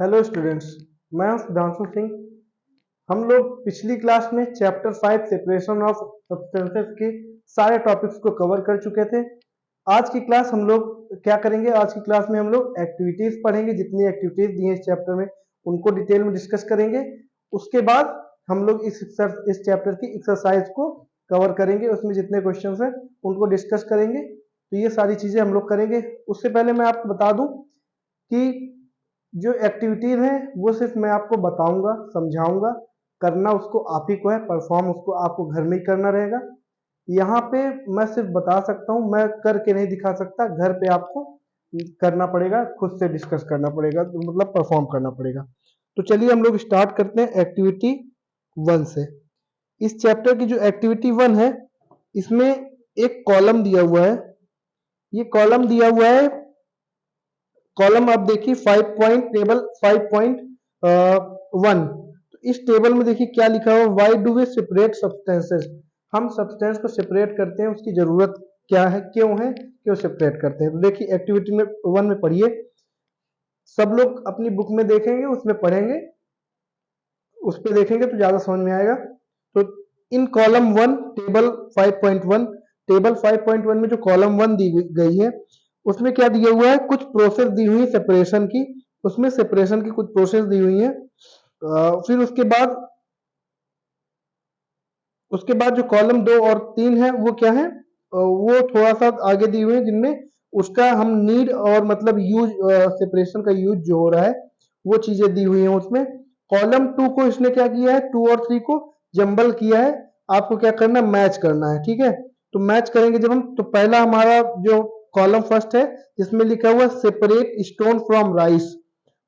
Hello students, मैं हूं सुधांशु सिंह। हम लोग पिछली क्लास में चैप्टर 5 सेपरेशन ऑफ सब्सटेंसेस के सारे टॉपिक्स को कवर कर चुके थे। आज की क्लास हम लोग क्या करेंगे? आज की क्लास में हम लोग एक्टिविटीज पढ़ेंगे। जितनी एक्टिविटीज दी हैं इस चैप्टर में उनको डिटेल में डिस्कस करेंगे। उसके बाद हम लोग इस चैप्टर की एक्सरसाइज को कवर करेंगे। उसमें जितने क्वेश्चन हैं उनको डिस्कस करेंगे। तो ये सारी चीजें हम लोग करेंगे। उससे पहले मैं आपको बता दूं कि जो एक्टिविटीज है वो सिर्फ मैं आपको बताऊंगा, समझाऊंगा। करना उसको आप ही को है, परफॉर्म उसको आपको घर में ही करना रहेगा। यहाँ पे मैं सिर्फ बता सकता हूँ, मैं करके नहीं दिखा सकता। घर पे आपको करना पड़ेगा, खुद से डिस्कस करना पड़ेगा, तो मतलब परफॉर्म करना पड़ेगा। तो चलिए हम लोग स्टार्ट करते हैं एक्टिविटी 1 से। इस चैप्टर की जो एक्टिविटी 1 है इसमें एक कॉलम दिया हुआ है। ये कॉलम दिया हुआ है, कॉलम आप देखिए 5 पॉइंट टेबल 5.1। तो इस टेबल में देखिए क्या लिखा हुआ, why do we separate substances. हम सब्सटेंस को सेपरेट करते हैं, उसकी जरूरत क्या है, क्यों है, क्यों सेपरेट करते हैं। तो देखिए एक्टिविटी में 1 में पढ़िए, सब लोग अपनी बुक में देखेंगे, उसमें पढ़ेंगे, उस पर देखेंगे तो ज्यादा समझ में आएगा। तो इन कॉलम 1 टेबल 5.1, टेबल 5.1 में जो कॉलम 1 दी गई है उसमें क्या दिया हुआ है, कुछ प्रोसेस दी हुई है सेपरेशन की। उसमें सेपरेशन की कुछ प्रोसेस दी हुई है। फिर उसके बाद जो कॉलम 2 और 3 है वो क्या है, वो थोड़ा सा आगे दी हुई है, जिनमें उसका हम नीड और मतलब यूज, सेपरेशन का यूज जो हो रहा है वो चीजें दी हुई है उसमें। कॉलम 2 को इसने क्या किया है, 2 और 3 को जंबल किया है। आपको क्या करना, मैच करना है, ठीक है। तो मैच करेंगे जब हम, तो पहला हमारा जो कॉलम फर्स्ट है जिसमें लिखा हुआ सेपरेट स्टोन फ्रॉम राइस।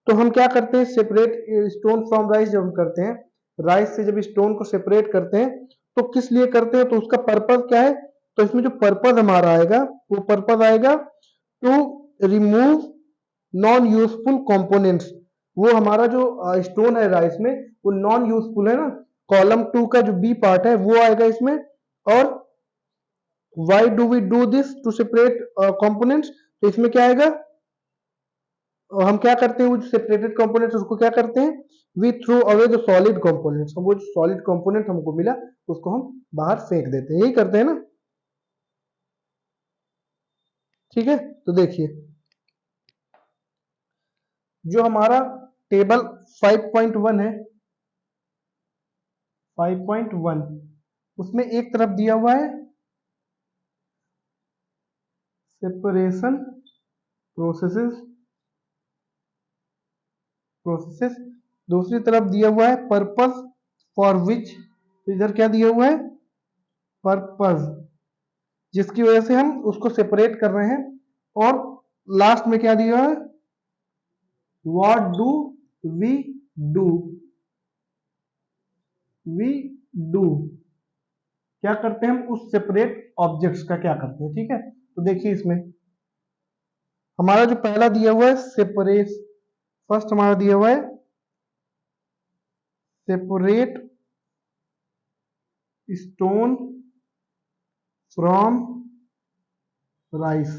तो हम क्या करते हैं, सेपरेट स्टोन फ्रॉम राइस जब हम करते हैं, राइस से जब स्टोन को सेपरेट करते हैं तो किस लिए करते हैं, तो उसका पर्पज क्या है। तो इसमें जो पर्पज हमारा आएगा वो पर्पज आएगा to remove non useful components. वो हमारा जो स्टोन है राइस में वो नॉन यूजफुल है ना। कॉलम 2 का जो बी पार्ट है वो आएगा इसमें। और why do we do this to separate components, तो इसमें क्या आएगा, हम क्या करते हैं, वो जो सेपरेटेड कंपोनेंट्स उसको क्या करते हैं, we throw away the solid components. वो जो सॉलिड कंपोनेंट हमको मिला उसको हम बाहर फेंक देते हैं, यही करते हैं ना, ठीक है। तो देखिए जो हमारा टेबल 5.1 है, 5.1 उसमें एक तरफ दिया हुआ है सेपरेशन प्रोसेसेस, दूसरी तरफ दिया हुआ है पर्पस फॉर विच। इधर क्या दिया हुआ है, पर्पस, जिसकी वजह से हम उसको सेपरेट कर रहे हैं। और लास्ट में क्या दिया है, what do we do, we do क्या करते हैं हम उस सेपरेट ऑब्जेक्ट्स का क्या करते हैं, ठीक है। तो देखिए इसमें हमारा जो पहला दिया हुआ है सेपरेट, फर्स्ट हमारा दिया हुआ है separate stone from rice.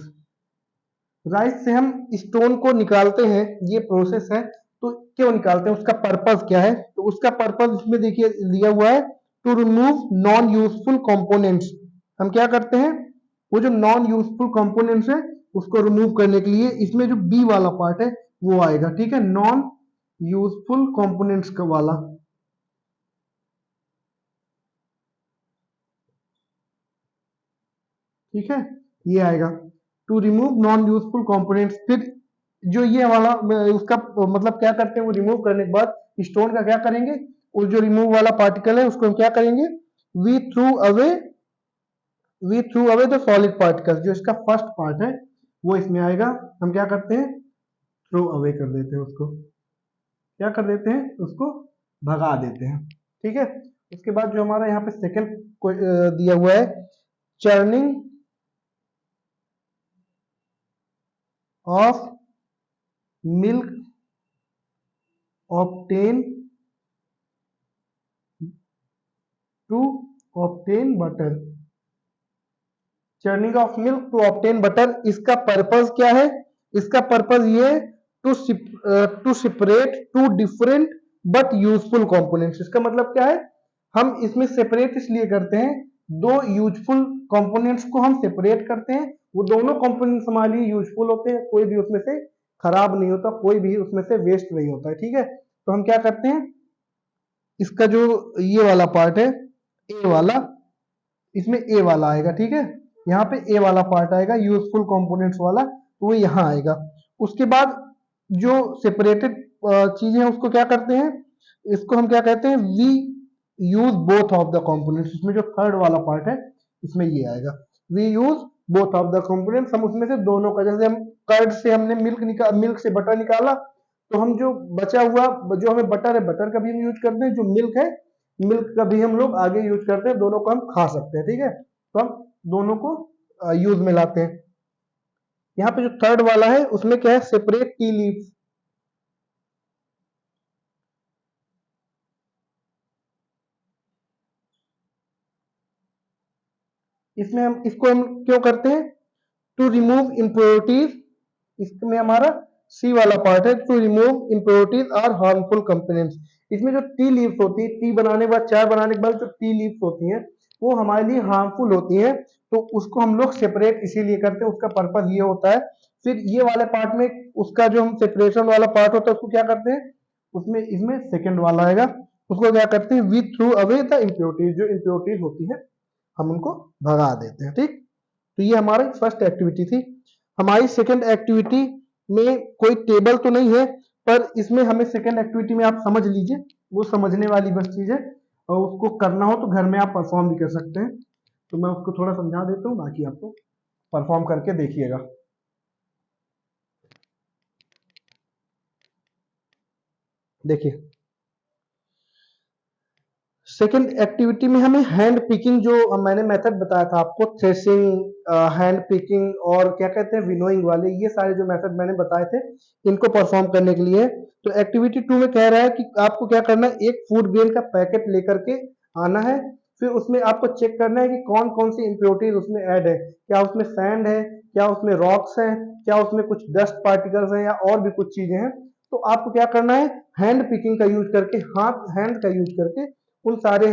Rice से हम स्टोन को निकालते हैं, ये प्रोसेस है। तो क्यों निकालते हैं, उसका पर्पस क्या है, तो उसका पर्पस इसमें देखिए दिया हुआ है to remove non useful components. हम क्या करते हैं, वो जो नॉन यूजफुल कंपोनेंट्स है उसको रिमूव करने के लिए इसमें जो बी वाला पार्ट है वो आएगा, ठीक है, नॉन यूजफुल कंपोनेंट्स का वाला, ठीक है, ये आएगा to remove non useful components. फिर जो ये वाला उसका मतलब क्या करते हैं, वो रिमूव करने के बाद स्टोन का क्या करेंगे, वो जो रिमूव वाला पार्टिकल है उसको हम क्या करेंगे, we throw away we throw away the solid particle. जो इसका फर्स्ट पार्ट है वो इसमें आएगा। हम क्या करते हैं, थ्रो अवे कर देते हैं उसको, क्या कर देते हैं, उसको भगा देते हैं, ठीक है। उसके बाद जो हमारा यहाँ पे सेकंड दिया हुआ है, churning of milk obtain to obtain butter. Churning of milk to obtain butter, इसका पर्पस क्या है, इसका पर्पस ये to separate two different but useful components. इसका मतलब क्या है, हम इसमें सेपरेट इसलिए करते हैं, दो यूजफुल कंपोनेंट्स को हम सेपरेट करते हैं। वो दोनों कंपोनेंट्स हमारे लिए यूजफुल होते हैं, कोई भी उसमें से खराब नहीं होता, कोई भी उसमें से वेस्ट नहीं होता है, ठीक है। तो हम क्या करते हैं, इसका जो ये वाला पार्ट है ए वाला, इसमें ए वाला आएगा, ठीक है। यहाँ पे ए वाला पार्ट आएगा यूजफुल कंपोनेंट्स वाला, तो वो यहाँ आएगा। उसके बाद जो सेपरेटेड चीजें हैं उसको क्या करते हैं, इसको हम क्या कहते हैं, we use both of the components. इसमें जो थर्ड वाला पार्ट है इसमें ये आएगा, we use both of the components. हम उसमें से दोनों का, जैसे हम कर्ड से हमने मिल्क से बटर निकाला, तो हम जो बचा हुआ जो हमें बटर है, बटर का भी हम यूज करते हैं, जो मिल्क है मिल्क का भी हम लोग आगे यूज करते हैं, दोनों को हम खा सकते हैं, ठीक है। तो हम दोनों को यूज में लाते हैं। यहाँ पे जो थर्ड वाला है उसमें क्या है, सेपरेट टी लीव्स। इसमें हम इसको हम क्यों करते हैं, टू रिमूव इम्प्योरिटीज। इसमें हमारा सी वाला पार्ट है, टू रिमूव इम्प्योरिटीज और हार्मफुल कंपोनेंट्स। इसमें जो टी लीव्स होती है, टी बनाने के बाद, चाय बनाने के बाद जो टी लीव्स होती हैं वो हमारे लिए हार्मफुल होती हैं, तो उसको हम लोग सेपरेट इसीलिए करते हैं, उसका पर्पज ये होता है। फिर ये वाले पार्ट में उसका जो हम सेपरेशन वाला पार्ट होता है उसको क्या करते हैं, उसमें इसमें सेकंड वाला आएगा, उसको क्या करते हैं, we throw away the impurities. जो इम्प्योरिटीज होती है हम उनको भगा देते हैं, ठीक। तो ये हमारी फर्स्ट एक्टिविटी थी। हमारी सेकंड एक्टिविटी में कोई टेबल तो नहीं है, पर इसमें हमें सेकंड एक्टिविटी में आप समझ लीजिए, वो समझने वाली बस चीज है, और उसको करना हो तो घर में आप परफॉर्म भी कर सकते हैं। तो मैं उसको थोड़ा समझा देता हूँ, बाकी आपको परफॉर्म करके देखिएगा। देखिए, सेकेंड एक्टिविटी में हमें हैंड पिकिंग, जो मैंने मेथड बताया था आपको, थ्रेसिंग, हैंड पिकिंग और क्या कहते हैं विनोइंग वाले, ये सारे जो मेथड मैंने बताए थे इनको परफॉर्म करने के लिए। तो एक्टिविटी 2 में कह रहा है कि आपको क्या करना है, एक फूड ग्रेन का पैकेट लेकर के आना है। फिर उसमें आपको चेक करना है कि कौन कौन सी इम्प्योरिटीज उसमें ऐड है, क्या उसमें सैंड है, क्या उसमें रॉक्स है, क्या उसमें कुछ डस्ट पार्टिकल्स हैं, या और भी कुछ चीजें हैं। तो आपको क्या करना है, हैंड पिकिंग का यूज करके, हाथ हैंड का यूज करके उन सारे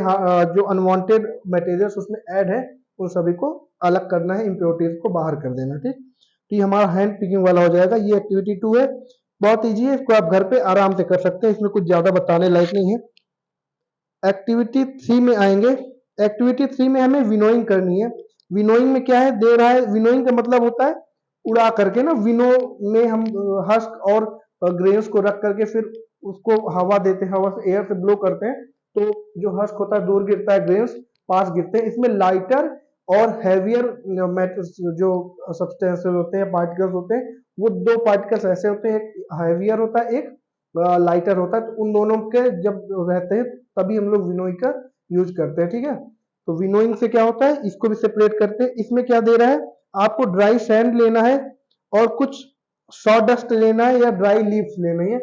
जो अनवांटेड मटेरियल्स उसमें ऐड है उन सभी को अलग करना है, इम्प्योरिटीज को बाहर कर देना, ठीक। तो ये हमारा हैंड पिकिंग वाला हो जाएगा। ये एक्टिविटी 2 है, बहुत ईजी है, इसको आप घर पे आराम से कर सकते हैं, इसमें कुछ ज्यादा बताने लायक नहीं है। एक्टिविटी 3 में आएंगे। एक्टिविटी 3 में हमें विनोइंग करनी है। विनोइंग में क्या है, दे रहा है, विनोइंग का मतलब होता है उड़ा करके ना, विनो में हम हस्क और ग्रेन्स को रख करके फिर उसको हवा देते हैं, हवा से एयर से ब्लो करते हैं, तो जो हस्क होता है दूर गिरता है, ग्रेन्स पास गिरते हैं। इसमें लाइटर और हैवियर जो सब्सटेंसेस होते हैं, पार्टिकल्स होते हैं, वो दो पार्टिकल्स ऐसे होते हैं, एक हैवियर होता है, एक लाइटर होता है। तो उन दोनों के जब रहते हैं तभी हम लोग विनोइंग का यूज करते हैं, ठीक है। तो विनोइंग से क्या होता है, इसको भी सेपरेट करते हैं। इसमें क्या दे रहा है, आपको ड्राई सैंड लेना है और कुछ सॉ डस्ट लेना है या ड्राई लीव्स लेना है,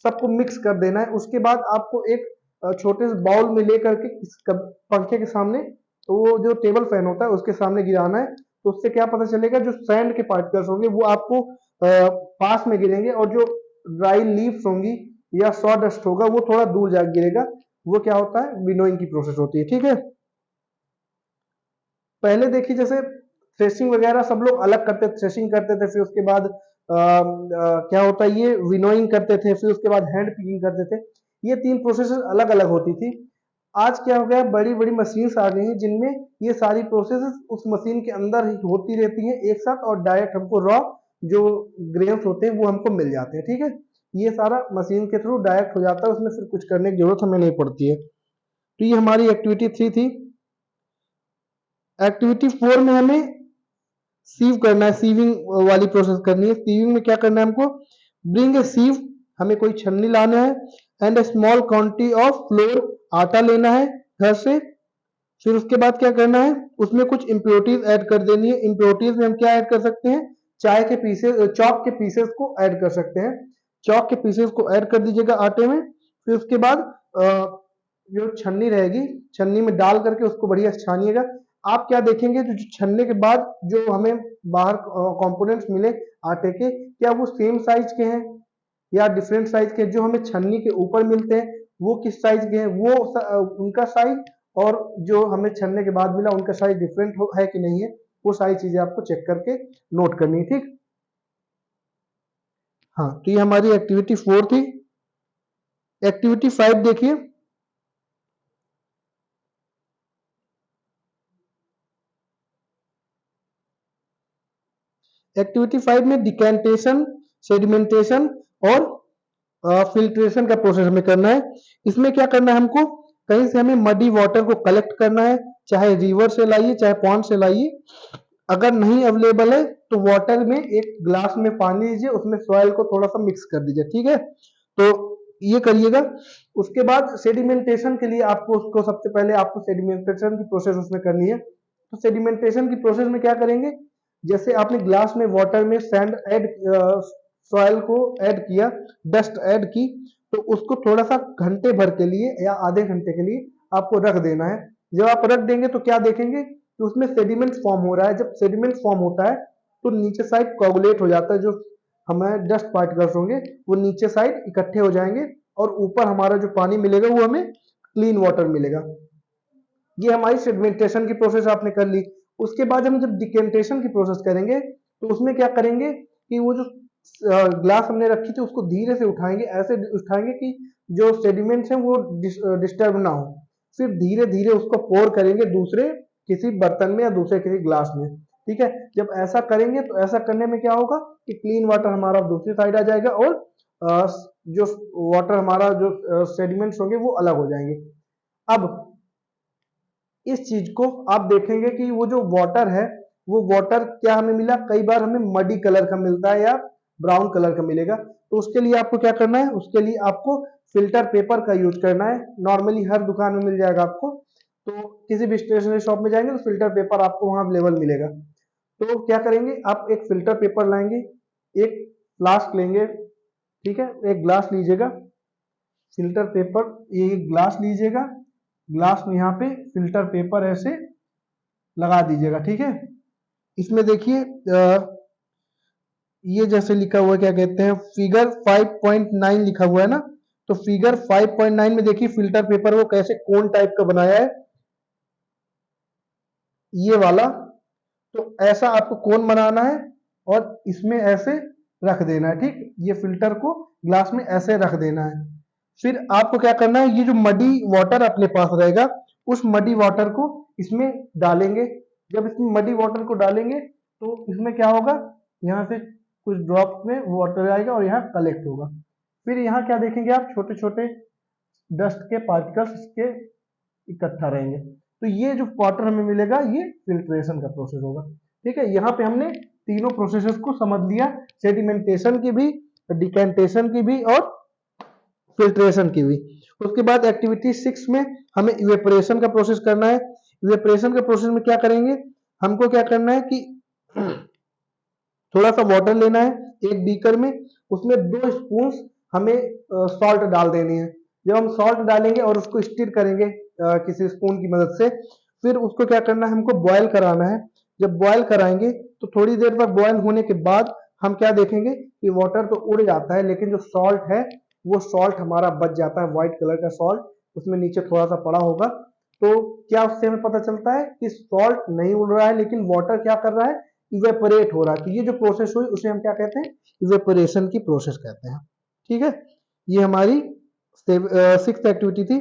सबको मिक्स कर देना है। उसके बाद आपको एक छोटे से बाउल में लेकर के पंखे के सामने, तो वो जो टेबल फैन होता है उसके सामने गिराना है। तो उससे क्या पता चलेगा, जो सैंड के पार्टिकल्स होंगे वो आपको पास में गिरेंगे, और जो ड्राई लीव्स होंगी या सॉ डस्ट होगा वो थोड़ा दूर जाकर गिरेगा। वो क्या होता है, विनोइंग की प्रोसेस होती है, ठीक है। पहले देखिए, जैसे थ्रेशिंग वगैरह सब लोग अलग करते, थ्रेशिंग करते थे, फिर उसके बाद क्या होता है, ये विनोइंग करते थे, फिर उसके बाद हैंड पिकिंग करते थे। ये तीन प्रोसेस अलग अलग होती थी। आज क्या हो गया, बड़ी बड़ी मशीन्स आ गई हैं जिनमें ये सारी प्रोसेस उस मशीन के अंदर ही होती रहती हैं एक साथ, और डायरेक्ट हमको रॉ जो ग्रेन्स होते हैं वो हमको मिल जाते हैं, ठीक है। ये सारा मशीन के थ्रू डायरेक्ट हो जाता है, उसमें फिर कुछ करने की जरूरत हमें नहीं पड़ती है। तो ये हमारी एक्टिविटी 3 थी। एक्टिविटी 4 में हमें सीव करना है, सीविंग वाली प्रोसेस करनी है। सीविंग में क्या करना है हमको, ब्रिंग ए सीव, हमें कोई छन्नी लाना है, and A small quantity of floor, आटा लेना है घर से। फिर उसके बाद क्या करना है, उसमें कुछ इम्प्योरिटीज ऐड कर देनी है। इम्प्योरिटीज में हम क्या ऐड कर सकते हैं, चाय के पीसेस, चॉक के पीसेस को ऐड कर सकते हैं। चॉक के पीसेस को ऐड कर दीजिएगा आटे में। फिर उसके बाद जो छन्नी रहेगी, छन्नी में डाल करके उसको बढ़िया छानिएगा। आप क्या देखेंगे, जो छन्ने के बाद जो हमें बाहर कंपोनेंट्स मिले आटे के, क्या वो सेम साइज के हैं, या डिफरेंट साइज के जो हमें छन्नी के ऊपर मिलते हैं वो किस साइज के हैं, वो उनका साइज, और जो हमें छन्ने के बाद मिला उनका साइज डिफरेंट है कि नहीं है, वो सारी चीजें आपको चेक करके नोट करनी है। ठीक, हाँ, तो ये हमारी एक्टिविटी 4 थी। एक्टिविटी 5 देखिए। एक्टिविटी 5 में डिकेंटेशन, सेडिमेंटेशन और फिल्ट्रेशन का प्रोसेस हमें करना है। इसमें क्या करना है हमको, कहीं से हमें मडी वाटर को कलेक्ट करना है, चाहे रिवर से लाइए चाहे पॉन्ड से लाइए। अगर नहीं अवेलेबल है तो वाटर में एक ग्लास में पानी लीजिए, उसमें सॉइल को थोड़ा सा मिक्स कर दीजिए। ठीक है, तो ये करिएगा। उसके बाद सेडिमेंटेशन के लिए आपको उसको सबसे पहले आपको सेडिमेंटेशन की प्रोसेस उसमें करनी है। तो सेडिमेंटेशन की प्रोसेस में क्या करेंगे, जैसे आपने ग्लास में वाटर में सैंड ऐड, सॉइल को ऐड किया, डस्ट ऐड की, तो उसको थोड़ा सा घंटे भर के लिए या आधे घंटे के लिए आपको रख देना है। जब आप रख देंगे तो क्या देखेंगे कि उसमें सेडिमेंट फॉर्म हो रहा है। जब सेडिमेंट फॉर्म होता है तो नीचे साइड कोगुलेट हो जाता है, जो हमारे डस्ट पार्टिकल्स होंगे वो नीचे साइड इकट्ठे हो जाएंगे और ऊपर हमारा जो पानी मिलेगा वो हमें क्लीन वाटर मिलेगा। ये हमारी सेडिमेंटेशन की प्रोसेस आपने कर ली। उसके बाद हम जब डिकेंटेशन की प्रोसेस करेंगे तो उसमें क्या करेंगे कि वो जो ग्लास हमने रखी थी उसको धीरे से उठाएंगे, ऐसे उठाएंगे कि जो सेडिमेंट्स हैं वो डिस्टर्ब ना हो। फिर धीरे धीरे उसको पोर करेंगे दूसरे किसी बर्तन में या दूसरे किसी ग्लास में। ठीक है, जब ऐसा करेंगे तो ऐसा करने में क्या होगा कि क्लीन वाटर हमारा दूसरी साइड आ जाएगा और जो वाटर हमारा जो सेडिमेंट्स होंगे वो अलग हो जाएंगे। अब इस चीज को आप देखेंगे कि वो जो वाटर है वो वाटर क्या हमें मिला, कई बार हमें मडी कलर का मिलता है या ब्राउन कलर का मिलेगा। तो उसके लिए आपको क्या करना है, उसके लिए आपको फिल्टर पेपर का यूज करना है। नॉर्मली हर दुकान में मिल जाएगा आपको, तो किसी भी स्टेशनरी शॉप में जाएंगे तो फिल्टर पेपर आपको वहां अवेलेबल मिलेगा। तो क्या करेंगे, आप एक फिल्टर पेपर लाएंगे, एक फ्लास्क लेंगे, ठीक है, एक ग्लास लीजिएगा, फिल्टर पेपर, ये ग्लास लीजिएगा, ग्लास में यहाँ पे फिल्टर पेपर ऐसे लगा दीजिएगा। ठीक है, इसमें देखिए ये जैसे लिखा हुआ है, क्या कहते हैं, फिगर 5.9 लिखा हुआ है ना। तो फिगर 5.9 में देखिए फिल्टर पेपर वो कैसे कोन टाइप का बनाया है, ये वाला। तो ऐसा आपको कोन बनाना है और इसमें ऐसे रख देना है। ठीक, ये फिल्टर को ग्लास में ऐसे रख देना है। फिर आपको क्या करना है, ये जो मडी वाटर अपने पास रहेगा उस मडी वाटर को इसमें डालेंगे। जब इसमें मडी वाटर को डालेंगे तो इसमें क्या होगा, यहाँ से कुछ ड्रॉप में वाटर आएगा और यहाँ कलेक्ट होगा। फिर यहाँ क्या देखेंगे आप, छोटे छोटे डस्ट के पार्टिकल्स इसके इकट्ठा रहेंगे। तो ये जो वाटर हमें मिलेगा ये फिल्ट्रेशन का प्रोसेस होगा। ठीक है, यहाँ पे हमने तीनों प्रोसेसेस को समझ लिया, सेडिमेंटेशन की भी, डिकेंटेशन की भी और फिल्ट्रेशन की भी। उसके बाद एक्टिविटी 6 में हमें इवेपोरेशन का प्रोसेस करना है। इवेपोरेशन के प्रोसेस में क्या करेंगे, हमको क्या करना है कि थोड़ा सा वाटर लेना है एक बीकर में, उसमें 2 स्पून हमें सॉल्ट डाल देनी है। जब हम सॉल्ट डालेंगे और उसको स्टिर करेंगे किसी स्पून की मदद से, फिर उसको क्या करना है, हमको बॉयल कराना है। जब बॉयल कराएंगे तो थोड़ी देर बाद बॉयल होने के बाद हम क्या देखेंगे कि वाटर तो उड़ जाता है लेकिन जो सॉल्ट है वो सॉल्ट हमारा बच जाता है, व्हाइट कलर का सॉल्ट उसमें नीचे थोड़ा सा पड़ा होगा। तो क्या उससे हमें पता चलता है कि सॉल्ट नहीं उड़ रहा है लेकिन वाटर क्या कर रहा है, इवेपोरेट हो रहा है। तो ये जो प्रोसेस हुई उसे हम क्या कहते हैं, इवेपोरेशन की प्रोसेस कहते हैं। ठीक है, ये हमारी 6th एक्टिविटी थी।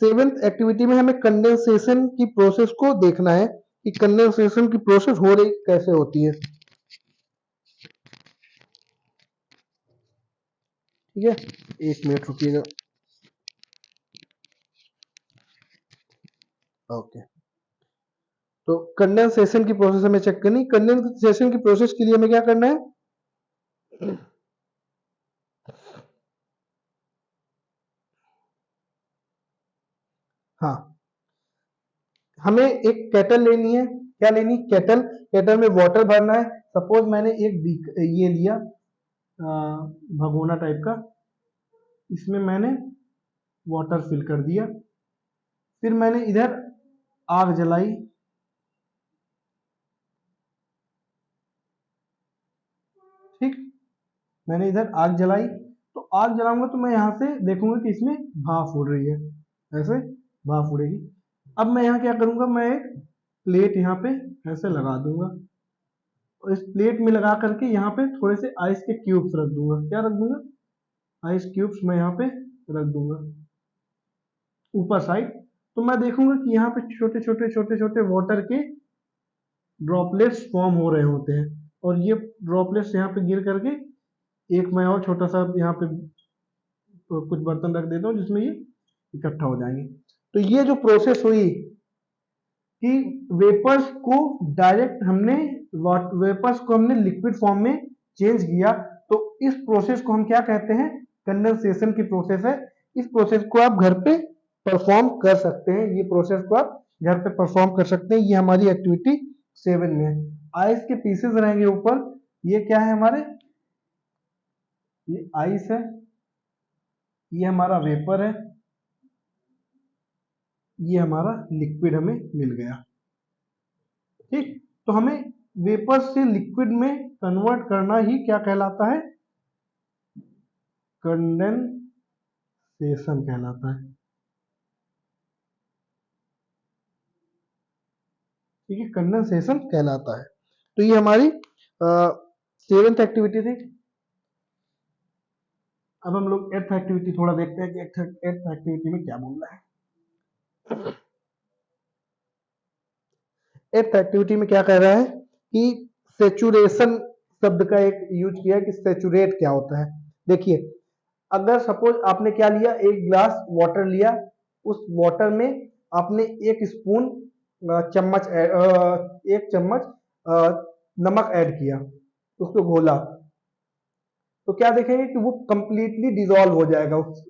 7th एक्टिविटी में हमें कंडेंसेशन की प्रोसेस को देखना है कि कंडेंसेशन की प्रोसेस हो रही कैसे होती है। ठीक है, 1 मिनट रुकिएगा। ओके, तो कंडेंसेशन की प्रोसेस हमें चेक करनी। कंडेंसेशन की प्रोसेस के लिए हमें क्या करना है, हाँ, हमें एक केटल लेनी है। क्या लेनी, केटल। केटल में वाटर भरना है। सपोज मैंने एक ये लिया भगोना टाइप का, इसमें मैंने वाटर फिल कर दिया। फिर मैंने इधर आग जलाई, ठीक, मैंने इधर आग जलाई। तो आग जलाऊंगा तो मैं यहाँ से देखूंगा कि इसमें भाप उड़ रही है, ऐसे भाप उड़ेगी। अब मैं यहाँ क्या करूंगा, मैं एक प्लेट यहाँ पे ऐसे लगा दूंगा और इस प्लेट में लगा करके यहाँ पे थोड़े से आइस के क्यूब्स रख दूंगा। क्या रख दूंगा? आइस क्यूब्स मैं यहाँ पे रख दूंगा ऊपर साइड। तो मैं देखूंगा कि यहाँ पे छोटे छोटे छोटे छोटे वाटर के ड्रॉपलेट्स फॉर्म हो रहे होते हैं, और ये ड्रॉपलेट्स यहाँ पे गिर करके एक मैं और छोटा सा यहाँ पे कुछ बर्तन रख देता हूँ जिसमें ये इकट्ठा हो जाएंगे। तो ये जो प्रोसेस हुई कि वेपर्स को हमने लिक्विड फॉर्म में चेंज किया, तो इस प्रोसेस को हम क्या कहते हैं? कंडेंसेशन की प्रोसेस है। इस प्रोसेस को आप घर पे परफॉर्म कर सकते हैं, ये प्रोसेस को आप घर पे परफॉर्म कर सकते हैं। ये हमारी एक्टिविटी 7 में है। आइस के पीसेस रहेंगे ऊपर, ये क्या है हमारे? ये आइस है, ये हमारा वेपर है, ये हमारा लिक्विड हमें मिल गया। ठीक, तो हमें वेपर से लिक्विड में कन्वर्ट करना ही क्या कहलाता है? कंडेंसेशन कहलाता है। ठीक है, कंडेंसेशन कहलाता है। तो ये हमारी 7th एक्टिविटी थी। अब हम लोग 8th एक्टिविटी थोड़ा देखते हैं कि 8th एक्टिविटी में क्या बोल रहा है। 8th एक्टिविटी में क्या कह रहा है कि सेचुरेशन शब्द का एक यूज किया है कि सेचुरेट क्या होता है। देखिए, अगर सपोज आपने क्या लिया, एक ग्लास वाटर लिया, उस वाटर में आपने एक स्पून एक चम्मच नमक ऐड किया, उसको घोला, तो क्या देखेंगे कि वो कंप्लीटली डिजॉल्व हो जाएगा, उस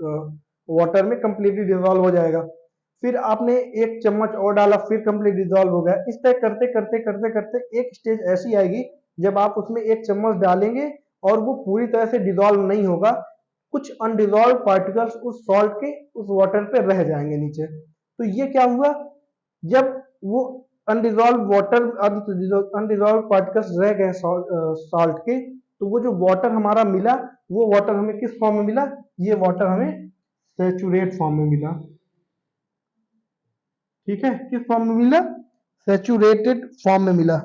वाटर में कंप्लीटली डिजॉल्व हो जाएगा। फिर आपने एक चम्मच और डाला, फिर कंप्लीट डिजॉल्व हो गया। इस तरह करते करते करते करते एक स्टेज ऐसी आएगी जब आप उसमें एक चम्मच डालेंगे और वो पूरी तरह से डिजॉल्व नहीं होगा, कुछ अनडिजॉल्व पार्टिकल्स उस सॉल्ट के उस वाटर पे रह जाएंगे नीचे। तो ये क्या हुआ, जब वो अनडिजॉल्व वाटर अनडिजॉल्व पार्टिकल्स रह गए सॉल्ट के, तो वो जो वाटर हमारा मिला, वो वाटर हमें किस फॉर्म में मिला? ये वाटर हमें सैचुरेट फॉर्म में मिला। ठीक है, किस फॉर्म में मिला? सैचुरेटेड फॉर्म में मिला।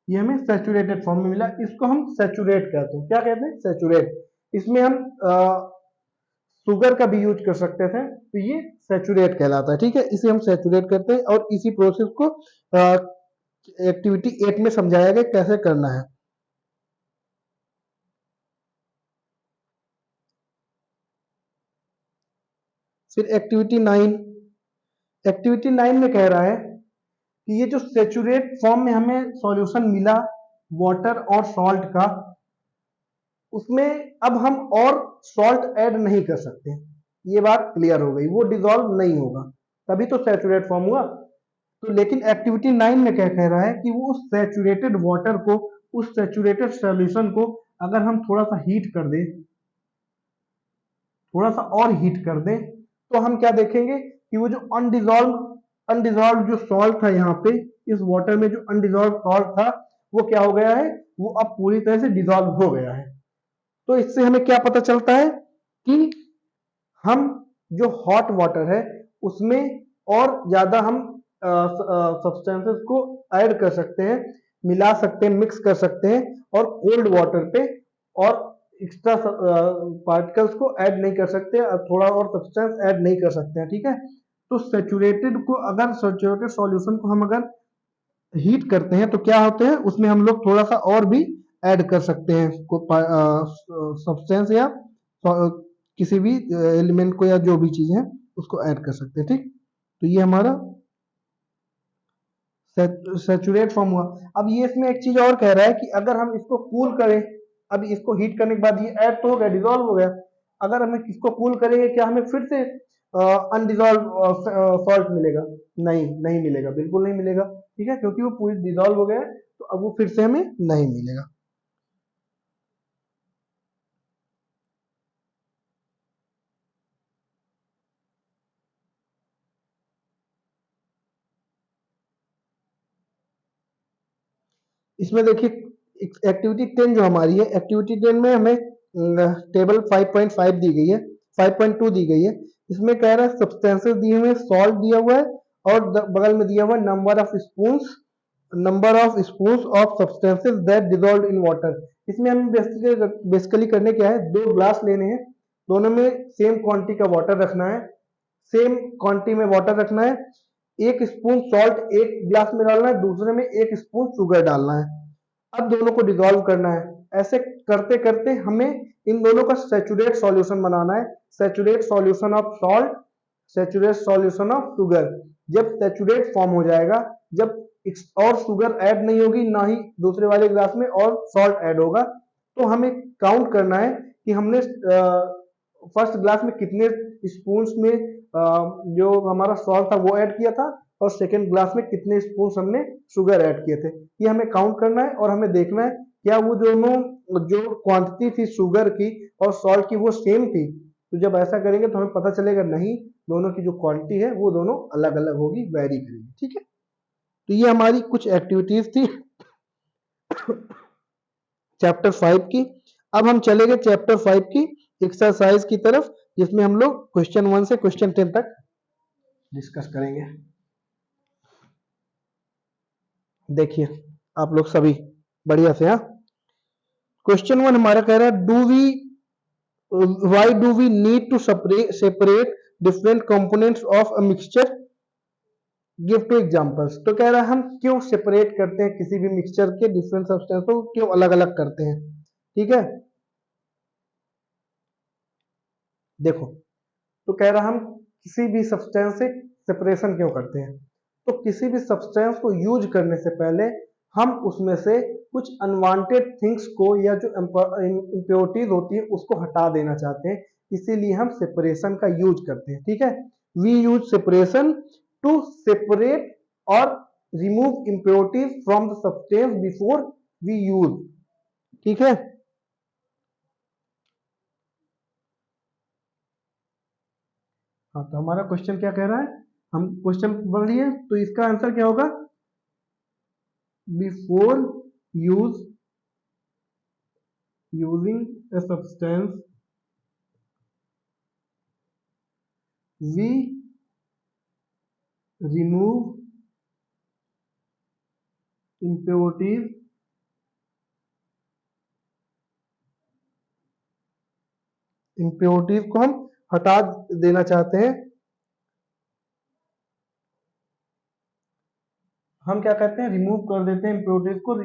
ये हमें सैचुरेटेड फॉर्म में मिला, इसको हम सैचुरेट कहते हैं। क्या कहते हैं? सैचुरेट। इसमें हम शुगर का भी यूज कर सकते थे, तो ये सैचुरेट कहलाता है। ठीक है, इसे हम सैचुरेट करते हैं और इसी प्रोसेस को एक्टिविटी 8 में समझाया गया कैसे करना है। फिर एक्टिविटी 9 में कह रहा है कि ये जो सैचुरेट फॉर्म में हमें सॉल्यूशन मिला वाटर और सॉल्ट का, उसमें अब हम और सॉल्ट ऐड नहीं कर सकते। ये बात क्लियर हो गई, वो डिसॉल्व नहीं होगा, तभी तो सैचुरेट फॉर्म हुआ। तो लेकिन एक्टिविटी 9 में क्या कह रहा है कि वो उस सैचुरेटेड वाटर को, उस सैचुरेटेड सॉल्यूशन को अगर हम थोड़ा सा हीट कर दें, थोड़ा सा और हीट कर दें, तो हम क्या देखेंगे कि वो जो अनडिजॉल्व जो सॉल्ट था यहाँ पे इस वाटर में, जो अनडिजॉल्व सॉल्ट था, वो क्या हो गया है? वो अब पूरी तरह से डिजॉल्व हो गया है। तो इससे हमें क्या पता चलता है कि हम जो हॉट वाटर है उसमें और ज्यादा हम सब्सटेंसेस को ऐड कर सकते हैं, मिला सकते हैं, मिक्स कर सकते हैं, और कोल्ड वाटर पे और एक्स्ट्रा पार्टिकल्स को ऐड नहीं कर सकते, थोड़ा और सब्सटेंस ऐड नहीं कर सकते हैं। ठीक है, तो सैचुरेटेड सॉल्यूशन को हम अगर हीट करते हैं तो क्या होते हैं, उसमें हम लोग थोड़ा सा और भी ऐड कर सकते हैं सब्सटेंस या किसी भी एलिमेंट को, या जो भी चीज है उसको ऐड कर सकते हैं। ठीक, तो ये हमारा सैचुरेट फॉर्म हुआ। अब ये इसमें एक चीज और कह रहा है कि अगर हम इसको कूल करें, अब इसको हीट करने के बाद ये ऐड तो हो गया, डिजॉल्व हो गया, अगर हम इसको कूल करेंगे, क्या हमें फिर से अनडिजॉल्व सॉल्ट मिलेगा? नहीं, नहीं मिलेगा, बिल्कुल नहीं मिलेगा। ठीक है, क्योंकि वो पूरी डिजॉल्व हो गया है, तो अब वो फिर से हमें नहीं मिलेगा। इसमें देखिए एक्टिविटी 10 जो हमारी है, एक्टिविटी 10 में हमें टेबल 5.5 दी गई है, 5.2 दी गई है। इसमें कह रहा है सब्सटेंसेस दिए हुए, सॉल्ट दिया हुआ है और बगल में दिया हुआ है number of spoons of substances that dissolve in water. इसमें हमें बेसिकली करने क्या है, दो ग्लास लेने हैं, दोनों में सेम क्वांटिटी का वाटर रखना है, सेम क्वांटिटी में वाटर रखना है, एक स्पून सॉल्ट एक ग्लास में डालना है, दूसरे में एक स्पून शुगर डालना है। अब दोनों को डिसॉल्व करना है। ऐसे करते करते हमें इन दोनों का सैचुरेट सॉल्यूशन बनाना है, saturate solution of salt, saturate solution of sugar. जब सैचुरेट फॉर्म हो जाएगा, जब और शुगर ऐड नहीं होगी, ना ही दूसरे वाले ग्लास में और सॉल्ट ऐड होगा, तो हमें काउंट करना है कि हमने फर्स्ट ग्लास में कितने स्पून्स में जो हमारा सॉल्ट था वो ऐड किया था, और सेकेंड ग्लास में कितने स्पून हमने शुगर ऐड किए थे। ये हमें काउंट करना है और हमें देखना है क्या वो दोनों जो क्वांटिटी थी शुगर की और सॉल्ट की वो सेम थी। तो जब ऐसा करेंगे तो हमें पता चलेगा नहीं, दोनों की जो क्वांटिटी है वो दोनों अलग अलग होगी, वेरी करेगी। ठीक है, तो ये हमारी कुछ एक्टिविटीज थी चैप्टर 5 की। अब हम चलेंगे चैप्टर 5 की एक्सरसाइज की तरफ, जिसमें हम लोग क्वेश्चन 1 से क्वेश्चन 10 तक डिस्कस करेंगे। देखिए आप लोग सभी बढ़िया से। हाँ, क्वेश्चन 1 हमारा कह रहा है why do we need to separate different components of a mixture, give to examples. तो कह रहा है हम क्यों सेपरेट करते हैं किसी भी मिक्सचर के डिफरेंट सब्सटेंस को, क्यों अलग अलग करते हैं। ठीक है, देखो, तो कह रहा हम किसी भी सब्सटेंस से सेपरेशन क्यों करते हैं। तो किसी भी सब्सटेंस को यूज करने से पहले हम उसमें से कुछ अनवांटेड थिंग्स को या जो इम्प्योरिटीज होती है उसको हटा देना चाहते हैं, इसीलिए हम सेपरेशन का यूज करते हैं। ठीक है, we use separation to separate और remove impurities from the substance before we use. ठीक है, हाँ, तो हमारा क्वेश्चन क्या कह रहा है, हम क्वेश्चन पढ़ लिए, तो इसका आंसर क्या होगा, before use using a substance we remove impurities impurities को हम हटा देना चाहते हैं। हम क्या कहते हैं, रिमूव कर देते हैं impurities को,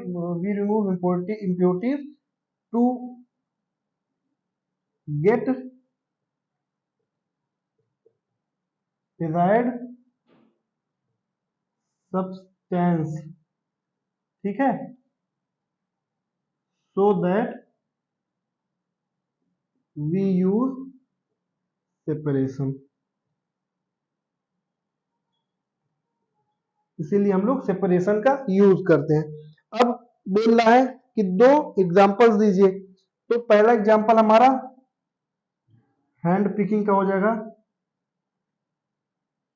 we remove impurities to get desired substance. ठीक है, so that we use separation, इसीलिए हम लोग सेपरेशन का यूज करते हैं। अब बोल रहा है कि दो एग्जांपल्स दीजिए। तो पहला एग्जांपल हमारा हैंड पिकिंग का हो जाएगा।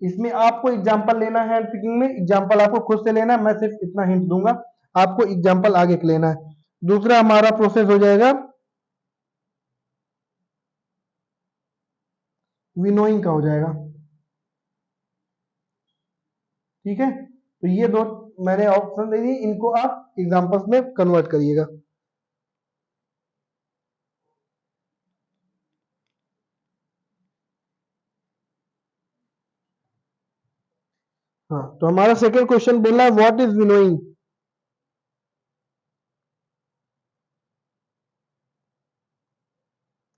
इसमें आपको एग्जांपल लेना है, हैंड पिकिंग में एग्जांपल आपको खुद से लेना है, मैं सिर्फ इतना हिंट दूंगा, आपको एग्जांपल आगे के लेना है। दूसरा हमारा प्रोसेस हो जाएगा विनोइंग का हो जाएगा। ठीक है, तो ये दो मैंने ऑप्शन दे दी, इनको आप एग्जांपल्स में कन्वर्ट करिएगा। हाँ, तो हमारा सेकंड क्वेश्चन बोल रहा है व्हाट इज विनोइंग।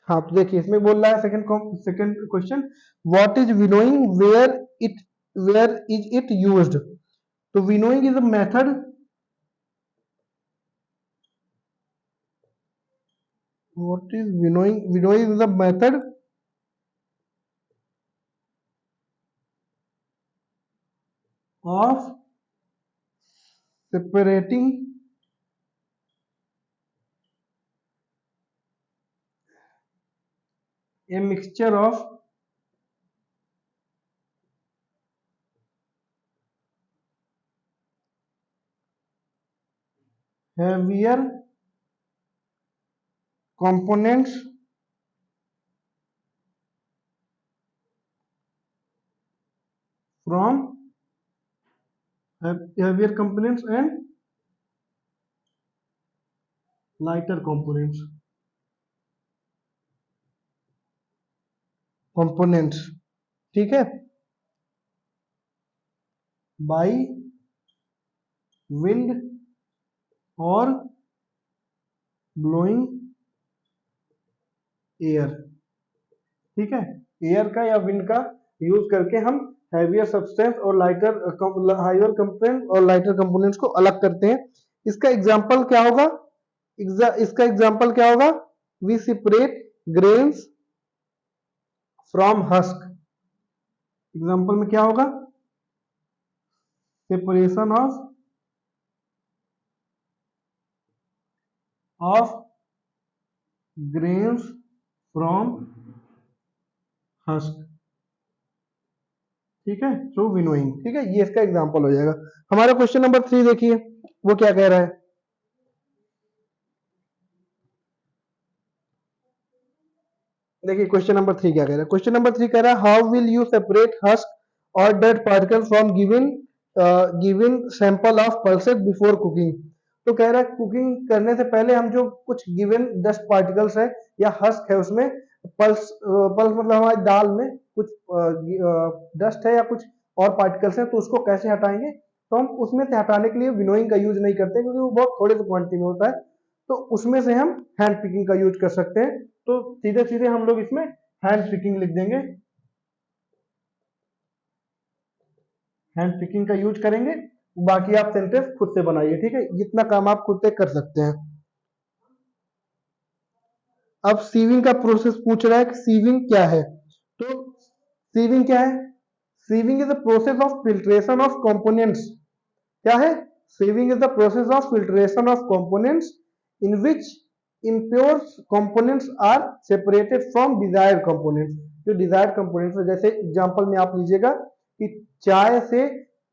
हाँ, तो देखिए इसमें बोल रहा है second question, what is winnowing, where is it used. तो winnowing is a method, what is winnowing, winnowing is a method of separating a mixture of heavier components from heavier components and lighter components, ठीक है, by wind और blowing air, ठीक है, air का या wind का use करके हम हैवियर सब्सटेंस और हाइयर कंपोनेंट और लाइटर कंपोनेंट्स को अलग करते हैं। इसका एग्जांपल क्या होगा? इसका एग्जांपल क्या होगा? We separate grains from husk. Example में क्या होगा? Separation of grains from husk, ठीक है, थ्रू विनोइंग, ठीक है, ये इसका एग्जांपल हो जाएगा। हमारा क्वेश्चन नंबर 3 देखिए, वो क्या कह रहा है। देखिए क्वेश्चन नंबर 3 क्या कह रहा है। क्वेश्चन नंबर 3 कह रहा है how will you separate husk और dead particle from given sample of pulses before cooking. तो कह रहा है कुकिंग करने से पहले हम जो कुछ गिवन डस्ट पार्टिकल्स है या हस्क है उसमें पल्स मतलब हमारी दाल में कुछ डस्ट है या कुछ और पार्टिकल्स है, तो उसको कैसे हटाएंगे? तो हम उसमें से हटाने के लिए विनोइंग का यूज नहीं करते क्योंकि वो बहुत थोड़े से क्वांटिटी में होता है, तो उसमें से हम हैंड पिकिंग का यूज कर सकते हैं। तो सीधे सीधे हम लोग इसमें हैंड पिकिंग लिख देंगे, हैंड पिकिंग का यूज करेंगे। बाकी आप सेंटेंस खुद से बनाइए, ठीक है, जितना काम आप खुद से कर सकते हैं। अब सीविंग का प्रोसेस पूछ रहा है कि सीविंग क्या है। तो सीविंग क्या है? Sieving is the process of filtration of components. क्या है? Sieving is the process of filtration of components in which impure components are separated from desired components। जो desired components है, जैसे एग्जांपल में आप लीजिएगा कि चाय से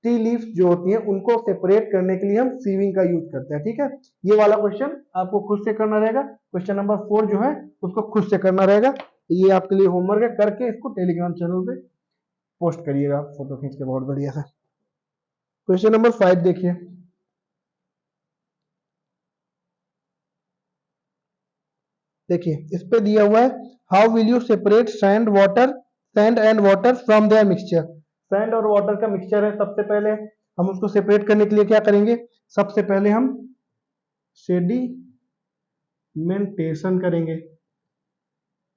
टी लीव्स जो होती हैं उनको सेपरेट करने के लिए हम सीविंग का यूज करते हैं, ठीक है। ये वाला क्वेश्चन आपको खुद से करना रहेगा। क्वेश्चन नंबर 4 जो है उसको खुद से करना रहेगा। ये आपके लिए होमवर्क है, करके इसको टेलीग्राम चैनल पे पोस्ट करिएगा फोटो खींच के बहुत बढ़िया से। क्वेश्चन नंबर 5 देखिए, देखिए इस पे दिया हुआ है how will you separate sand and water from their mixture. Sand और वाटर का मिक्सचर है, सबसे पहले हम उसको सेपरेट करने के लिए क्या करेंगे? सबसे पहले हम सेडिमेंटेशन करेंगे।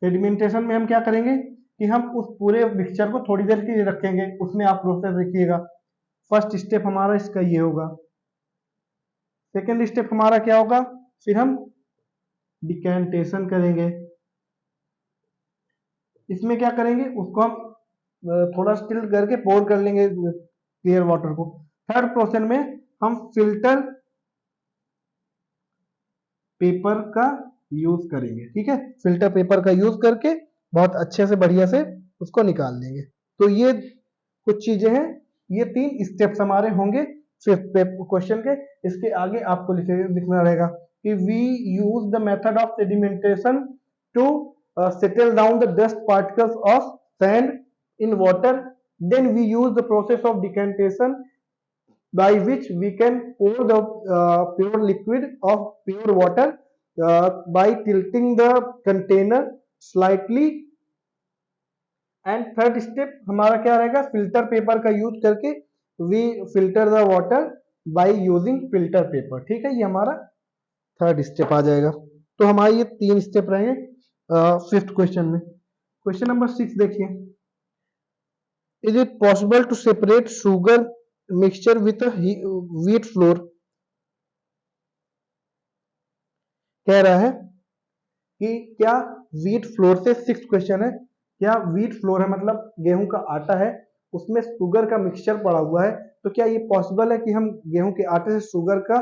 सेडिमेंटेशन में हम क्या करेंगे कि हम उस पूरे मिक्सचर को थोड़ी देर के लिए रखेंगे। उसमें आप प्रोसेस देखिएगा, फर्स्ट स्टेप हमारा इसका ये होगा। सेकेंड स्टेप हमारा क्या होगा? फिर हम डिकेंटेशन करेंगे। इसमें क्या करेंगे? उसको हम थोड़ा स्टिल करके पोर कर लेंगे क्लियर वाटर को। थर्ड प्रोसेस में हम फिल्टर पेपर का यूज करेंगे, ठीक है, फिल्टर पेपर का यूज करके बहुत अच्छे से बढ़िया से उसको निकाल लेंगे। तो ये कुछ चीजें हैं, ये 3 स्टेप्स हमारे होंगे फिफ्थ क्वेश्चन के। इसके आगे आपको लिखना रहेगा कि we use the method of sedimentation to settle down the dust particles of sand in water. Then we use the process of decantation by which we can pour the pure liquid of pure water by tilting the container slightly. And third step हमारा क्या रहेगा? Filter paper का use करके we filter the water by using filter paper, ठीक है, ये हमारा third step आ जाएगा। तो हमारे ये 3 स्टेप रहेंगे फिफ्थ क्वेश्चन में। क्वेश्चन नंबर 6 देखिए, is it possible to separate sugar mixture with wheat flour. कह रहा है कि क्या व्हीट फ्लोर से, 6 क्वेश्चन है, क्या व्हीट फ्लोर है मतलब गेहूं का आटा है, उसमें शुगर का मिक्सचर पड़ा हुआ है, तो क्या ये पॉसिबल है कि हम गेहूं के आटे से शुगर का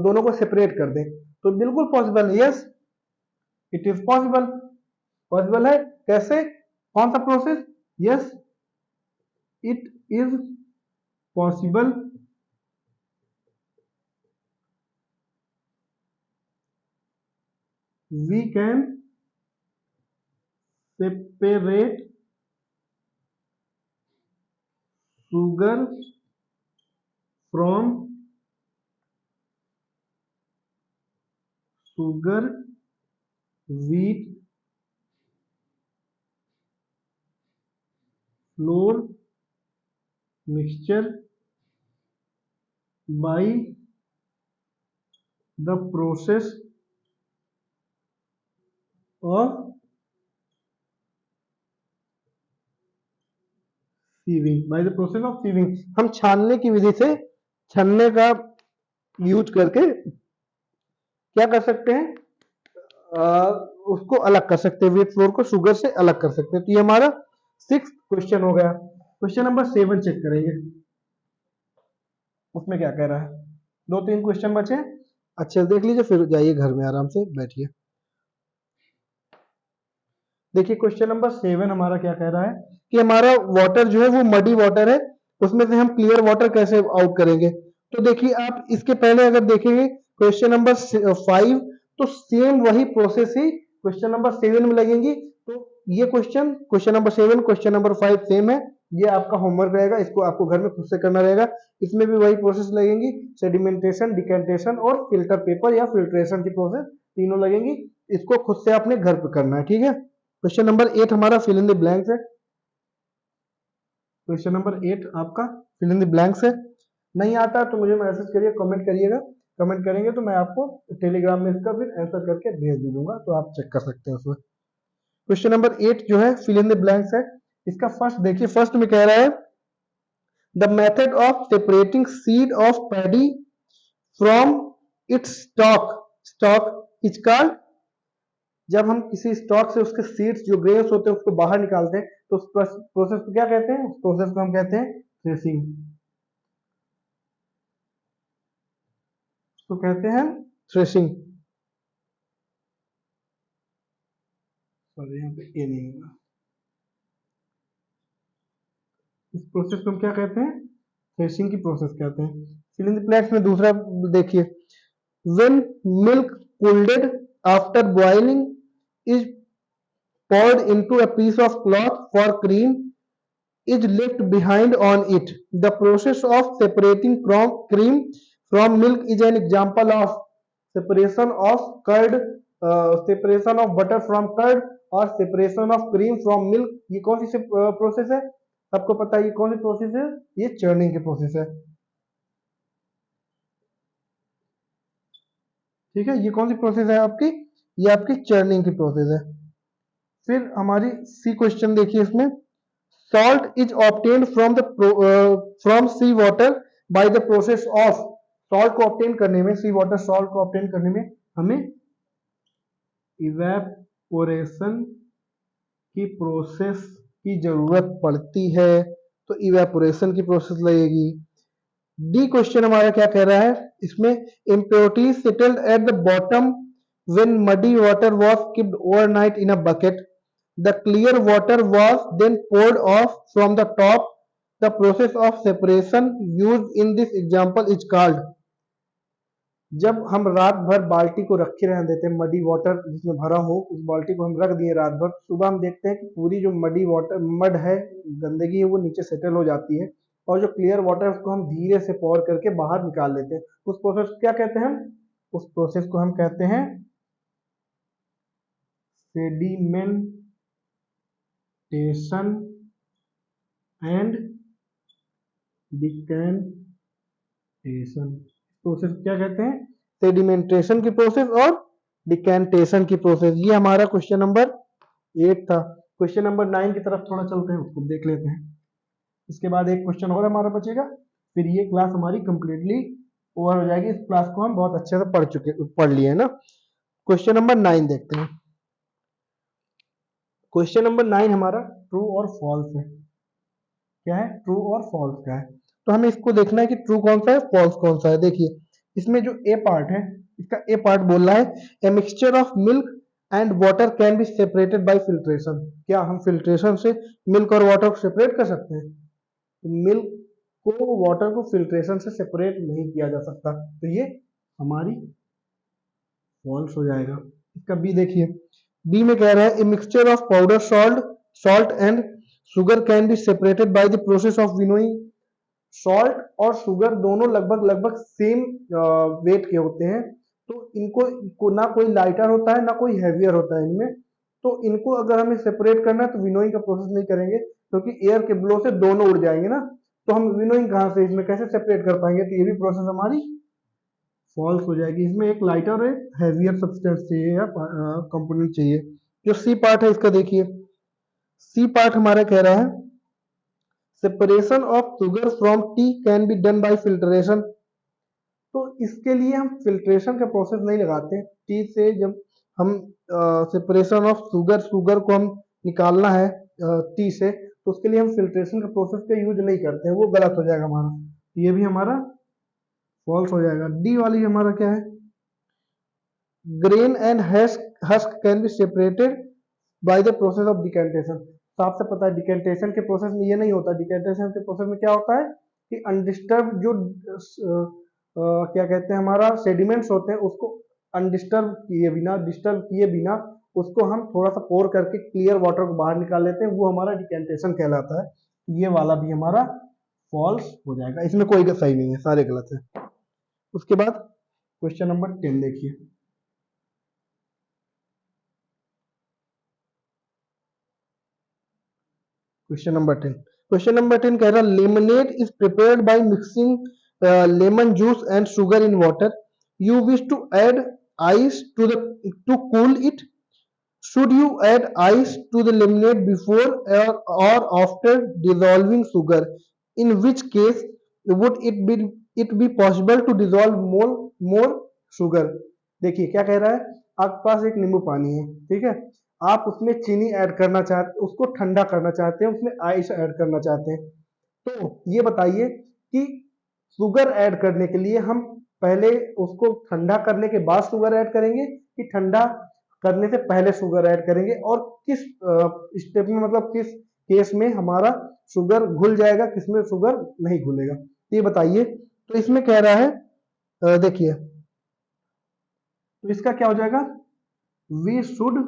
दोनों को सेपरेट कर दें? तो बिल्कुल पॉसिबल है, yes it is possible. Possible है, कैसे, कौन सा process? Yes it is possible we can separate sugar from sugar, wheat, flour mixture by the process of sieving, by the process of sieving। हम छानने की विधि से, छन्ने का यूज करके क्या कर सकते हैं, उसको अलग कर सकते हैं, व्हीट फ्लोर को शुगर से अलग कर सकते हैं। तो ये हमारा 6th क्वेश्चन हो गया। क्वेश्चन नंबर 7 चेक करेंगे, उसमें क्या कह रहा है। 2-3 क्वेश्चन बचे, अच्छे से देख लीजिए, फिर जाइए घर में आराम से बैठिए। देखिए क्वेश्चन नंबर 7 हमारा क्या कह रहा है कि हमारा वाटर जो है वो मडी वाटर है, उसमें से हम क्लियर वाटर कैसे आउट करेंगे। तो देखिए आप इसके पहले अगर देखेंगे क्वेश्चन नंबर 5, तो सेम वही प्रोसेस ही क्वेश्चन नंबर 7 में लगेंगी। तो ये question number 7, question number 5 same है। ये आपका होमवर्क रहेगा, इसको आपको घर में खुद से करना रहेगा। इसमें भी वही प्रोसेस लगेंगी, सेडिमेंटेशन, डिकेंटेशन और फिल्टर पेपर या फिल्ट्रेशन की प्रोसेस तीनों लगेंगी। इसको खुद से आपने घर पे करना है, ठीक है। क्वेश्चन नंबर 8 हमारा फिल इन द ब्लैंक्स है। क्वेश्चन नंबर 8 आपका फिल इन द ब्लैंक्स है। नहीं आता तो मुझे मैसेज करिए, कमेंट करिएगा। कमेंट करेंगे तो मैं आपको टेलीग्राम में इसका फिर आंसर करके भेज भी दूंगा, तो आप चेक कर सकते हैं उसमें। क्वेश्चन नंबर 8 जो है फिल इन द ब्लैंक्स है। इसका फर्स्ट देखिए, फर्स्ट में कह रहा है the method of separating seed of paddy from its stock, stock is called. जब हम किसी स्टॉक से उसके सीड्स जो ग्रेन्स होते हैं उसको बाहर निकालते हैं, तो उस प्रोसेस को क्या कहते हैं, उस प्रोसेस को हम कहते हैं थ्रेसिंग। उसको कहते हैं थ्रेसिंग। सॉरी यहाँ पे ए नहीं होगा। इस प्रोसेस को हम क्या कहते हैं, थ्रेसिंग की प्रोसेस कहते हैं। फिल इन द ब्लैंक्स में दूसरा देखिए, when milk cooled after boiling is poured into a piece of cloth for cream is left behind on it. The process of separating cream from milk is an example of separation of curd, separation of butter from curd और separation of cream from milk। ये कौन सी process है, आपको पता है ये कौन सी process है, ये चर्निंग की प्रोसेस है, ठीक है। ये कौन सी प्रोसेस है आपकी, ये आपकी चर्निंग की प्रोसेस है। फिर हमारी सी क्वेश्चन देखिए, इसमें salt is obtained from the from sea water by the process of। salt को obtain करने में, sea water salt को obtain करने में हमें evaporation की प्रोसेस की जरूरत पड़ती है, तो evaporation की प्रोसेस लगेगी। डी क्वेश्चन हमारा क्या कह रहा है, इसमें impurities settled at the bottom when muddy water was kept overnight in a bucket। The clear water was then poured off from the top। The process of separation used in this example is called। जब हम रात भर बाल्टी को रखे रहने देते हैं, मडी वाटर जिसमें भरा हो उस बाल्टी को हम रख दिए रात भर, सुबह हम देखते हैं कि पूरी जो मडी वाटर मड है, गंदगी है, वो नीचे सेटल हो जाती है, और जो क्लियर वाटर है उसको हम धीरे से पॉर करके बाहर निकाल लेते हैं। उस प्रोसेस को क्या कहते हैं, उस प्रोसेस को हम कहते हैं सेडिमेंटेशन एंड डिकेंटेशन। प्रोसेस क्या कहते हैं, सेडिमेंटेशन की प्रोसेस और डिकेंटेशन की प्रोसेस। ये हमारा क्वेश्चन नंबर 8 था। क्वेश्चन नंबर 9 की तरफ थोड़ा चलते हैं, उसको देख लेते हैं। इसके बाद एक क्वेश्चन और हमारा बचेगा, फिर ये क्लास हमारी कंप्लीटली ओवर हो जाएगी। इस क्लास को हम बहुत अच्छे से पढ़ लिए है ना। क्वेश्चन नंबर 9 देखते हैं। क्वेश्चन नंबर 9 हमारा ट्रू और फॉल्स है। क्या है, ट्रू और फॉल्स का है। तो हमें इसको देखना है कि ट्रू कौन सा है, फॉल्स कौन सा है। देखिए इसमें जो ए पार्ट है, इसका ए पार्ट बोल रहा है a mixture of milk and water can be separated by filtration. क्या हम फिल्ट्रेशन से मिल्क और वाटर को सेपरेट कर सकते हैं, तो मिल्क को वाटर को फिल्ट्रेशन से सेपरेट नहीं किया जा सकता, तो ये हमारी फॉल्स हो जाएगा। इसका बी देखिए, बी में कह रहा है a mixture of powder salt salt and sugar can be separated by the process of winnowing. Salt और शुगर दोनों लगभग लगभग सेम वेट के होते हैं, तो इनको ना कोई लाइटर होता है ना कोई हैवियर होता है इनमें। तो इनको अगर हमें सेपरेट करना है तो विनोइंग का प्रोसेस नहीं करेंगे, क्योंकि एयर के ब्लो से दोनों उड़ जाएंगे ना, तो हम विनोइंग कहाँ से इसमें कैसे सेपरेट कर पाएंगे, तो ये भी प्रोसेस हमारी फॉल्स हो जाएगी। इसमें एक लाइटर और एक हैवियर सब्सटेंस चाहिए या कंपोनेंट चाहिए। जो सी पार्ट है इसका देखिए, सी पार्ट हमारा कह रहा है separation of sugar from T can be done by filtration. तो इसके लिए हम फिल्ट्रेशन का प्रोसेस नहीं लगाते। टी से जब हम सेपरेशन ऑफ शुगर शुगर को हम निकालना है टी से, तो उसके लिए हम फिल्ट्रेशन का प्रोसेस का यूज नहीं करते हैं, वो गलत हो जाएगा हमारा, ये भी हमारा फॉल्स हो जाएगा। डी वाली हमारा क्या है, grain and husk can be separated by the process of decantation. तो आपसे पता है डिकेंटेशन के प्रोसेस में ये नहीं होता। डिकेंटेशन के प्रोसेस में क्या होता है कि अनडिस्टर्ब जो क्या कहते हैं हमारा सेडिमेंट्स होते हैं, उसको अनडिस्टर्ब किए बिना डिस्टर्ब किए बिना उसको हम थोड़ा सा पोर करके क्लियर वाटर को बाहर निकाल लेते हैं, वो हमारा डिकेंटेशन कहलाता है। ये वाला भी हमारा फॉल्स हो जाएगा, इसमें कोई सही नहीं है, सारे गलत है। उसके बाद क्वेश्चन नंबर 10 देखिए, क्वेश्चन नंबर 10 कह रहा lemonade is prepared by mixing lemon juice and sugar in water. You wish to add ice to cool it. Should you add ice to the lemonade before और after dissolving sugar, in which case would it be possible to dissolve more sugar. देखिए क्या कह रहा है, आपके पास एक नींबू पानी है, ठीक है, आप उसमें चीनी ऐड करना चाहते, उसको ठंडा करना चाहते हैं, उसमें आइस ऐड करना चाहते हैं। तो ये बताइए कि शुगर ऐड करने के लिए हम पहले उसको ठंडा करने के बाद शुगर ऐड करेंगे कि ठंडा करने से पहले शुगर ऐड करेंगे, और किस स्टेप में, मतलब किस केस में हमारा शुगर घुल जाएगा, किसमें शुगर नहीं घुलेगा, ये बताइए। तो इसमें कह रहा है देखिए, तो इसका क्या हो जाएगा, we should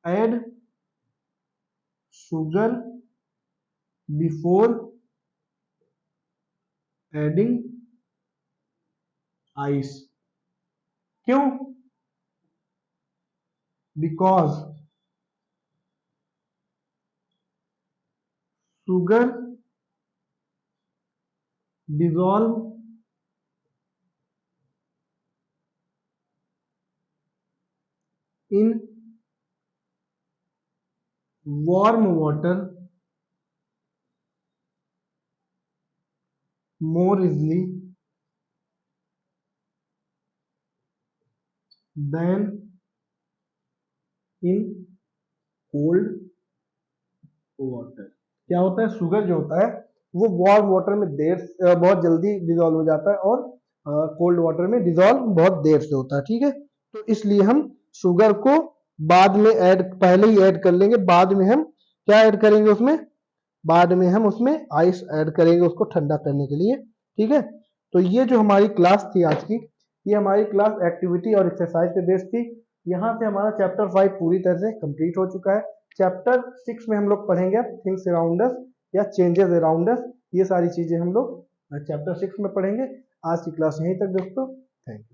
add sugar before adding ice. क्यों, because sugar dissolve in warm water more easily than in cold water। क्या होता है, शुगर जो होता है वो वार्म वाटर में बहुत जल्दी डिजोल्व हो जाता है, और कोल्ड वाटर में डिजोल्व बहुत देर से होता है, ठीक है। तो इसलिए हम शुगर को बाद में ऐड, पहले ही ऐड कर लेंगे, बाद में हम क्या ऐड करेंगे उसमें, बाद में हम उसमें आइस ऐड करेंगे उसको ठंडा करने के लिए, ठीक है। तो ये जो हमारी क्लास थी आज की, ये हमारी क्लास एक्टिविटी और एक्सरसाइज पे बेस्ड थी। यहाँ से हमारा चैप्टर 5 पूरी तरह से कंप्लीट हो चुका है। चैप्टर 6 में हम लोग पढ़ेंगे थिंग्स अराउंड अस या चेंजेस अराउंड अस, ये सारी चीजें हम लोग चैप्टर 6 में पढ़ेंगे। आज की क्लास यहीं तक दोस्तों, थैंक यू।